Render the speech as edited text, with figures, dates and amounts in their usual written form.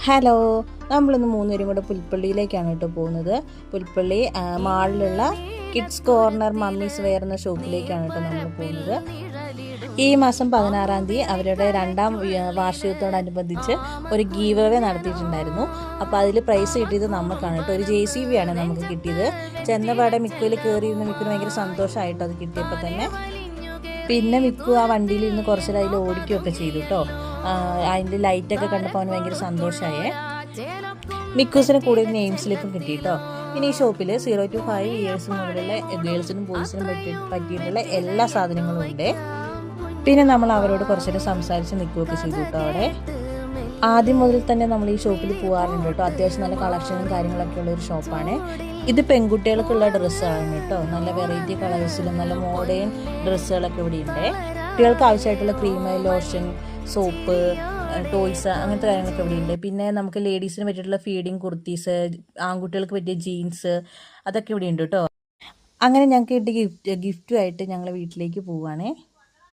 Hello, നമ്മളിന്ന് മൂന്നുപേരും കൂടെ പുൽപ്പള്ളിയിലേക്കാണ് കേട്ടോ പോകുന്നത്. പുൽപ്പള്ളി മാളിലുള്ള കിഡ്സ് കോർണർ മമ്മീസ് വെയർ എന്ന ഷോപ്പിലേക്കാണ് കേട്ടോ നമ്മൾ പോകുന്നത്. ഈ മാസം 16-ാം തീയതി അവരുടെ 2ാം വാർഷികത്തോടനുബന്ധിച്ച് ഒരു ഗീവ് അവേ നടത്തിയിട്ടുണ്ടായിരുന്നു. അപ്പോൾ അതിൽ പ്രൈസ് കിട്ടിയത് നമുക്കാണ് കേട്ടോ. ഒരു JCB ആണ് നമുക്ക് കിട്ടിയത്. ചെന്നപാടെ മിക്കുവിൽ കയറിയിരുന്ന മിക്കുവിന് ഭയങ്കര സന്തോഷമായിട്ടോ അത് കിട്ടിയപ്പോൾ തന്നെ. പിന്നെ മിക്കു ആ വണ്ടിയിൽ ഇരുന്ന് കുറച്ച് അതിൽ ഓടിക്കുകയൊക്കെ ചെയ്തു കേട്ടോ. അതിൻ്റെ ലൈറ്റൊക്കെ കണ്ടപ്പോൾ അവന് ഭയങ്കര സന്തോഷമായേ. മിക്കൂസിന് കൂടെ നെയിം സ്ലിപ്പും കിട്ടി കേട്ടോ. പിന്നെ ഈ ഷോപ്പിൽ 0 to 5 ഇയേഴ്സ് മുതലുള്ള ഗേൾസിനും ബോയ്സിനും പറ്റിയിട്ടുള്ള എല്ലാ സാധനങ്ങളും ഉണ്ട്. പിന്നെ നമ്മൾ അവരോട് കുറച്ചേരം സംസാരിച്ച് നിൽക്കുകയൊക്കെ ചെയ്തു കേട്ടോ. അവിടെ ആദ്യം മുതൽ തന്നെ നമ്മൾ ഈ ഷോപ്പിൽ പോകാറുണ്ട് കേട്ടോ. അത്യാവശ്യം നല്ല കളക്ഷനും കാര്യങ്ങളൊക്കെ ഉള്ളൊരു ഷോപ്പാണ്. ഇത് പെൺകുട്ടികൾക്കുള്ള ഡ്രസ്സാണ് കേട്ടോ. നല്ല വെറൈറ്റി കളേഴ്സിലും നല്ല മോഡേൺ ഡ്രസ്സുകളൊക്കെ ഇവിടെ ഉണ്ട്. കുട്ടികൾക്ക് ആവശ്യമായിട്ടുള്ള ക്രീം, ലോഷൻ, സോപ്പ്, ടോയ്സ്, അങ്ങനത്തെ കാര്യങ്ങളൊക്കെ ഇവിടെ ഉണ്ട്. പിന്നെ നമുക്ക് ലേഡീസിന് പറ്റിയിട്ടുള്ള ഫീഡിങ് കുർത്തീസ്, ആൺകുട്ടികൾക്ക് പറ്റിയ ജീൻസ്, അതൊക്കെ ഇവിടെ ഉണ്ട് കേട്ടോ. അങ്ങനെ ഞങ്ങൾക്ക് കിട്ടിയ ഗിഫ്റ്റുമായിട്ട് ഞങ്ങൾ വീട്ടിലേക്ക് പോവുകയാണേ.